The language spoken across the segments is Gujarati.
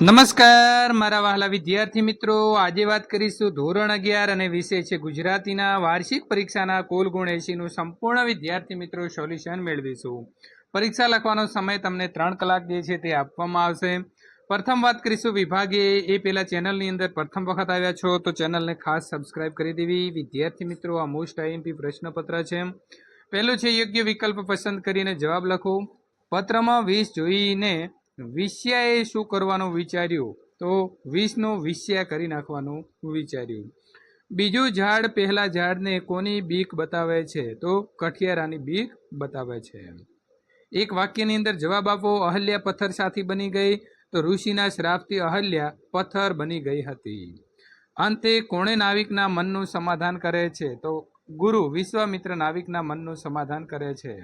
નમસ્કાર મારા વહાલા વિદ્યાર્થી મિત્રો, આજે વાત કરીશું ધોરણ 11 અને વિષય છે ગુજરાતીના વાર્ષિક પરીક્ષાના કુલ ગુણ 80નું સંપૂર્ણ વિદ્યાર્થી મિત્રો સોલ્યુશન મેળવીશું। પરીક્ષા લખવાનો સમય તમને 3 કલાક જે છે તે આપવામાં આવશે। પ્રથમ વાત કરીશું વિભાગે એ પહેલા ચેનલની અંદર પ્રથમ વખત આવ્યા છો તો ચેનલને ખાસ સબસ્ક્રાઇબ કરી દેવી। વિદ્યાર્થી મિત્રો, આ મોસ્ટ આઈએમપી પ્રશ્નપત્ર છે। પહેલું છે યોગ્ય વિકલ્પ પસંદ કરીને જવાબ લખો। પત્રમાં 20 જોઈને વિષ્યાએ શું કરવાનું વિચાર્યું? તો 20નું વિષ્યા કરી નાખવાનું વિચાર્યું। બીજું, ઝાડ પહેલા ઝાડને કોની બીક બતાવે છે? તો કઠિયારાની બીક બતાવે છે। એક વાક્યની અંદર જવાબ આપો। અહલ્યા પથ્થર સાથી બની ગઈ તો ઋષિના શ્રાપથી અહલ્યા પથ્થર બની ગઈ હતી। અંતે કોણે નાવિકના મનનું સમાધાન કરે છે? તો ગુરુ વિશ્વામિત્ર નાવિકના મનનું સમાધાન કરે છે।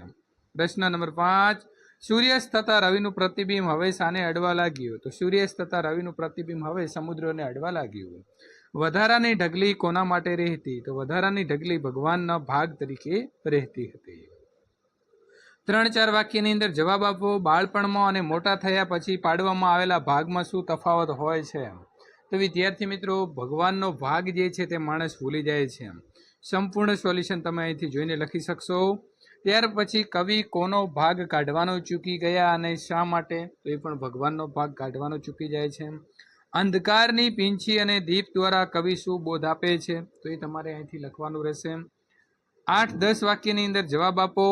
પ્રશ્ન નંબર 5, સૂર્યાસ્ત થતા રવિનું પ્રતિબિંબ હવે શાને અડવા લાગ્યું? તો સૂર્યાસ્ત થતા રવિનું પ્રતિબિંબ હવે સમુદ્રને અડવા લાગ્યું। વધારાની ઢગલી કોના માટે રહેતી? તો વધારાની ઢગલી ભગવાનના ભાગ તરીકે રહેતી હતી। 3-4 વાક્યની અંદર જવાબ આપો। બાળપણમાં અને મોટા થયા પછી પાડવામાં આવેલા ભાગમાં શું તફાવત હોય છે? તો વિદ્યાર્થી મિત્રો, ભગવાનનો ભાગ જે છે તે માણસ ભૂલી જાય છે। સંપૂર્ણ સોલ્યુશન તમે અહીંથી જોઈને લખી શકશો। ત્યાર પછી કવિ કોનો ભાગ કાઢવાનો ચૂકી ગયા અને શા માટે? તો એ પણ ભગવાનનો ભાગ કાઢવાનો ચૂકી જાય છે। અંધકારની પીંછી અને દીપ દ્વારા કવિ શું બોધ આપે છે? તો એ તમારે અહીંથી લખવાનું રહેશે। 8-10 વાક્યની અંદર જવાબ આપો।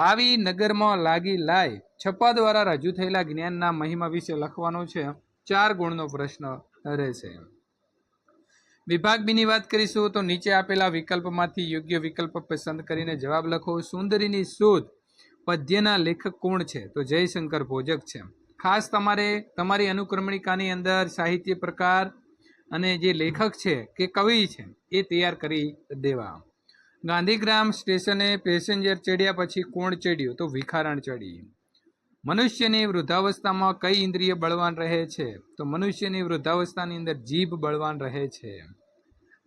આવી નગરમાં લાગી લાય છપ્પા દ્વારા રજૂ થયેલા જ્ઞાનના મહિમા વિશે લખવાનું છે। 4 ગુણનો પ્રશ્ન રહેશે। વિભાગ બીની વાત કરીશું તો નીચે આપેલા વિકલ્પમાંથી યોગ્ય વિકલ્પ પસંદ કરીને જવાબ લખો। સુંદરીની શોધ પદ્યના લેખક કોણ છે? તો જયશંકર ભોજક છે। ખાસ તમારે તમારી અનુક્રમણિકાની અંદર સાહિત્ય પ્રકાર અને જે લેખક છે કે કવિ છે એ તૈયાર કરી દેવા। ગાંધીગ્રામ સ્ટેશને પેસેન્જર ચડ્યા પછી કોણ ચડ્યું? તો ભિખારણ ચડી। મનુષ્યની વૃદ્ધાવસ્થામાં કઈ ઇન્દ્રિય બળવાન રહે છે? તો મનુષ્યની વૃદ્ધાવસ્થાની અંદર જીભ બળવાન રહે છે।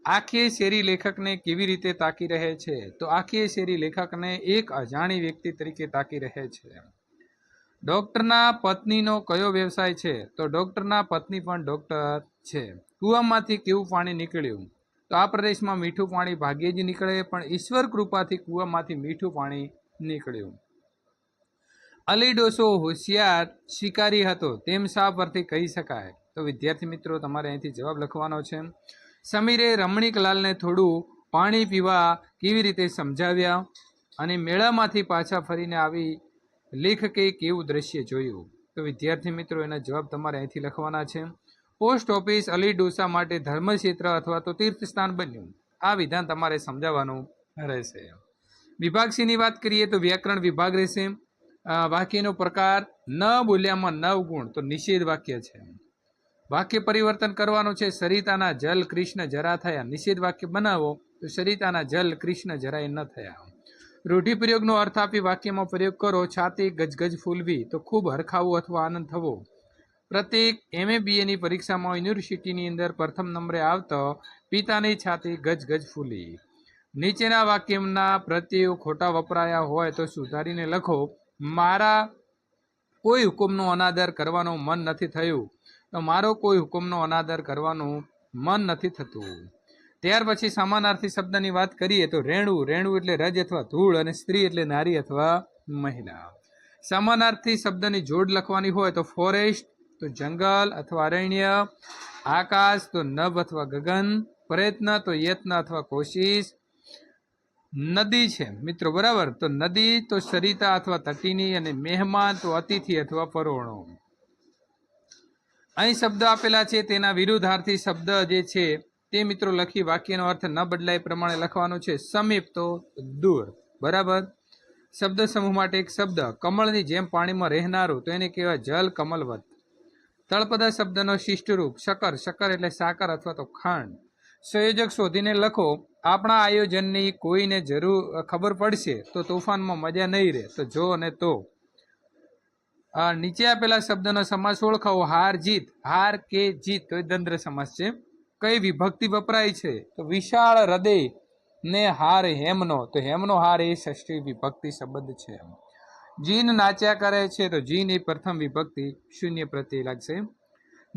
આખી શેરી લેખકને કેવી રીતે તાકી રહે છે? તો આખી શેરી લેખકને એક અજાણી વ્યક્તિ તરીકે તાકી રહે છે। ડોક્ટરના પત્નીનો કયો વ્યવસાય છે? તો ડોક્ટરના પત્ની પણ ડોક્ટર છે। કૂવામાંથી કેવું પાણી નીકળ્યું? તો આ પ્રદેશમાં મીઠું પાણી ભાગ્યે જ નીકળે, પણ ઈશ્વર કૃપાથી કૂવામાંથી મીઠું પાણી નીકળ્યું। અલી ડોસો હોશિયાર શિકારી હતો તેમ શા પરથી કહી શકાય? તો વિદ્યાર્થી મિત્રો, તમારે અહીંથી જવાબ લખવાનો છે। સમીરે રમણીકલાલને થોડું પાણી પીવા કેવી રીતે સમજાવ્યા? અને મેળામાંથી પાછા ફરીને આવી લેખકે કેવું દ્રશ્ય જોયું? તો વિદ્યાર્થી મિત્રો, એના જવાબ તમારે અહીંથી લખવાના છે। પોસ્ટ ઓફિસ અલી ડોસા માટે ધર્મક્ષેત્ર અથવા તો તીર્થસ્થાન બન્યું। આ વિધાન તમારે સમજાવવાનું રહેશે। વિભાગ સીની વાત કરીએ તો વ્યાકરણ વિભાગ રહેશે। વાક્યનો પ્રકાર ન બોલ્યામાં 9 ગુણ, તો નિષેધ વાક્ય છે। વાક્ય પરિવર્તન કરવાનું છે। સરિતાના જલ કૃષ્ણ જરા થયા, નિષેધ વાક્ય બનાવો તો સરિતાના જલ કૃષ્ણ જરાય ન થયા। રૂઢિપ્રયોગનો અર્થ આપી વાક્યમાં પ્રયોગ કરો। છાતી ગજગજ ફૂલવી તો ખૂબ હરખાવું અથવા આનંદ થવો। પ્રત્યેક MA-BA પરીક્ષામાં યુનિવર્સિટીની અંદર પ્રથમ નંબરે આવતો પિતાની છાતી ગજગજ ફૂલી। નીચેના વાક્યના પ્રત્યયો ખોટા વપરાયા હોય તો સુધારીને લખો। મારા કોઈ હુકમનો અનાદર કરવાનું મન નથી થયું, તો મારો કોઈ હુકમનો અનાદર કરવાનું મન નથી થતું। ત્યાર પછી સમાનાર્થી શબ્દની વાત કરીએ તો રેણુ, રેણુ એટલે રજ અથવા ધૂળ, અને સ્ત્રી એટલે નારી અથવા મહિલા। સમાનાર્થી શબ્દની જોડ લખવાની હોય તો ફોરેસ્ટ તો જંગલ અથવા અરણ્ય, આકાશ તો નભ અથવા ગગન, પ્રયત્ન તો યત્ન અથવા કોશિશ, નદી છે મિત્રો, બરાબર, તો નદી તો સરિતા અથવા તટીની, અને મહેમાન તો અતિથિ અથવા પરોણો। અહીં શબ્દ આપેલા છે તેના વિરુદ્ધાર્થી શબ્દ જે છે તે મિત્રો લખી વાક્યનો અર્થ ન બદલાય પ્રમાણે લખવાનું છે। સમીપ તો દૂર, બરાબર। શબ્દ સમૂહ માટે એક શબ્દ કમળની જેમ પાણીમાં રહેનારું, તો એને કહેવાય જલ કમલવત। તળપદા શબ્દનો શિષ્ટ રૂપ શક્કર, શક્કર એટલે સાકર અથવા તો ખાંડ। સંયોજક શોધીને લખો। આપણા આયોજનની કોઈને ખબર પડશે તો તોફાનમાં મજા નહીં રહે, તો જો અને તો। નીચે આપેલા શબ્દનો સમાસ ઓળખાવો। હાર જીત, હાર કે જીત તો એ દ્વંદ્વ સમાસ છે। કઈ વિભક્તિ વપરાય છે? તો વિશાળ હૃદય ને હાર હેમનો, તો હેમનો હાર એ ષષ્ઠી વિભક્તિ શબ્દ છે। જીન નાચ્યા કરે છે, તો જીન એ પ્રથમ વિભક્તિ શૂન્ય પ્રત્યય લાગશે।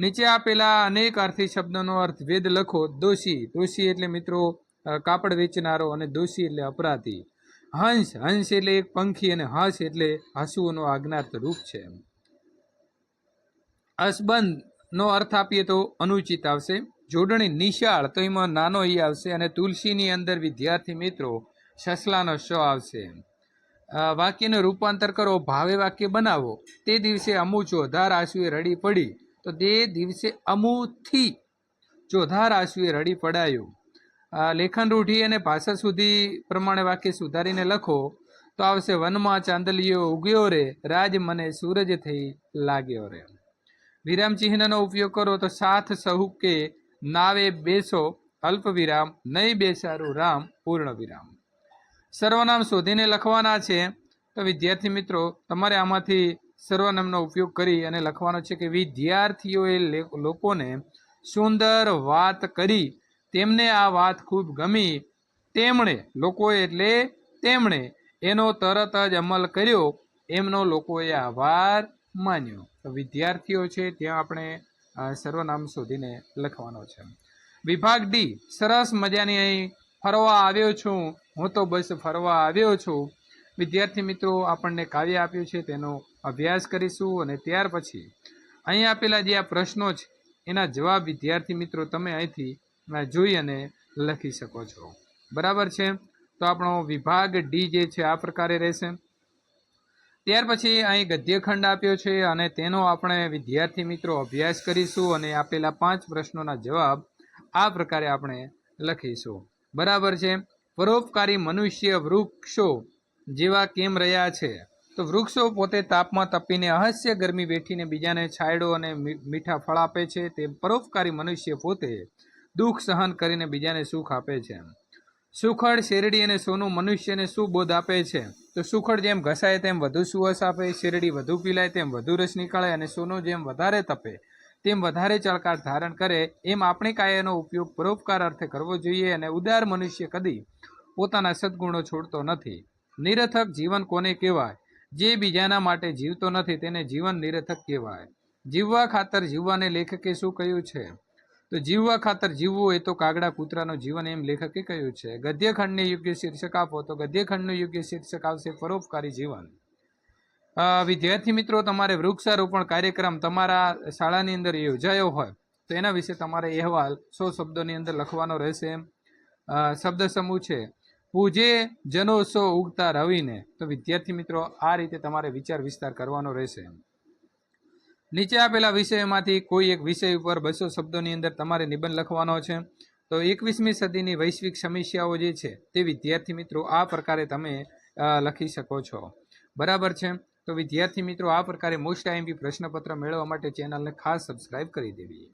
નીચે આપેલા અનેક અર્થી શબ્દનો અર્થ વેદ લખો. દોષી, દોષી એટલે મિત્રો કાપડ વેચનારો, અને દોષી એટલે અપરાધી. હંસ, હંસ એટલે એક પંખી, અને હંસ એટલે હસવુંનો આજ્ઞાર્થ રૂપ છે. અસબંધ નો અર્થ આપીએ તો અનુચિત આવશે. જોડણી નિશાળ, તો એમાં નાનો ઈ આવશે. અને તુલસીની અંદર વિદ્યાર્થી મિત્રો સસલાનો શ આવશે. વાક્યનું રૂપાંતર કરો, ભાવે વાક્ય બનાવો. તે દિવસે અમુ ચોધાર આંસુએ રડી પડી, તો તે દિવસે અમુથી ચોધાર આંસુએ રડી પડાયું. લેખન રૂઢિ અને ભાષા સુધી પ્રમાણે વાક્ય સુધારીને લખો તો આવશે: વનમાં ચાંદલિયો ઉગ્યો રે, રાજ મને સૂરજ થઈ લાગ્યો રે. વિરામ ચિહ્નનો ઉપયોગ કરો તો સાથ સહુકે નાવે બેસો, અલ્પ વિરામ, નહીં બેસારું રામ, પૂર્ણ વિરામ. સર્વનામ શોધીને લખવાના છે. તો વિદ્યાર્થી મિત્રો તમારે આમાંથી સર્વનામનો ઉપયોગ કરી અને લખવાનો છે કે વિદ્યાર્થીઓએ લોકોને સુંદર વાત કરી, તેમને આ વાત ખૂબ ગમી, તેમણે, લોકોએ એટલે તેમણે એનો તરત જ અમલ કર્યો, એમનો લોકોએ આભાર માન્યો. તો વિદ્યાર્થીઓ છે ત્યાં આપણે સર્વનામ શોધીને લખવાનો છે. વિભાગ ડી, સરસ મજાની અહીં ફરવા આવ્યો છું, હું તો બસ ફરવા આવ્યો છું. વિદ્યાર્થી મિત્રો આપણને કાવ્ય આપ્યું છે તેનો અભ્યાસ કરીશું, અને ત્યાર પછી અહીં આપેલા જે આ પ્રશ્નો છે એના જવાબ વિદ્યાર્થી મિત્રો તમે અહીંથી જોઈ અને લખી શકો છો. બરાબર છે. તો આપણો વિભાગ ડી જે છે આ પ્રકારે રહેશે. ત્યાર પછી અહીં ગદ્યખંડ આપ્યો છે અને તેનો આપણે વિદ્યાર્થી મિત્રો અભ્યાસ કરીશું, અને આપેલા 5 પ્રશ્નોના જવાબ આ પ્રકારે આપણે લખીશું. બરાબર છે. પરોપકારી મનુષ્ય વૃક્ષો જેવા કેમ રહ્યા છે? તો વૃક્ષો પોતે તાપમાં તપીને અહસ્ય ગરમી વેઠીને બીજાને છાંયડો અને મીઠા ફળ આપે છે. તે પરોપકારી મનુષ્ય પોતે દુઃખ સહન કરીને બીજાને સુખ આપે છે. સુખડ, શેરડી અને સોનું મનુષ્યને શું બોધ આપે છે? તો સુખડ જેમ ઘસાય તેમ વધુ સુવાસ આપે, શેરડી વધુ પીલાય તેમ વધુ રસ નીકળે, અને સોનું જેમ વધારે તપે તેમ વધારે ચળકાટ ધારણ કરે. એમ આપણી કાયાનો ઉપયોગ પરોપકાર અર્થે કરવો જોઈએ, અને ઉદાર મનુષ્ય કદી પોતાના સદગુણો છોડતો નથી. નિરર્થક જીવન કોને કહેવાય? જે બીજાના માટે જીવતો નથી તેને જીવન નિરર્થક કહેવાય. જીવવા ખાતર જીવવાને લેખકે શું કહ્યું છે? તો જીવવા ખાતર જીવવું એ તો કાગડા કૂતરાનું જીવન, એમ લેખકે કહ્યું છે. ગદ્યખંડને યોગ્ય શીર્ષક આપો. તો ગદ્યખંડનું યોગ્ય શીર્ષક આવશે પરોપકારી જીવન. વિદ્યાર્થી મિત્રો તમારે વૃક્ષારોપણ કાર્યક્રમ તમારા શાળાની અંદર યોજાયો હોય તો એના વિશે તમારે અહેવાલ 100 શબ્દોની અંદર લખવાનો રહેશે. શબ્દ સમૂહ છે પૂજે જનો સો ઉગતા રવિને. તો વિદ્યાર્થી મિત્રો આ રીતે તમારે વિચાર વિસ્તાર કરવાનો રહેશે. નીચે આપેલા વિષયમાંથી કોઈ એક વિષય ઉપર 200 શબ્દોની અંદર તમારે નિબંધ લખવાનો છે. તો 21મી સદીની વૈશ્વિક સમસ્યાઓ જે છે તે વિદ્યાર્થી મિત્રો આ પ્રકારે તમે લખી શકો છો. બરાબર છે. તો વિદ્યાર્થી મિત્રો આ પ્રકારે મોસ્ટ આઈએમપી પ્રશ્નપત્ર મેળવવા માટે ચેનલને ખાસ સબસ્ક્રાઇબ કરી દેવી.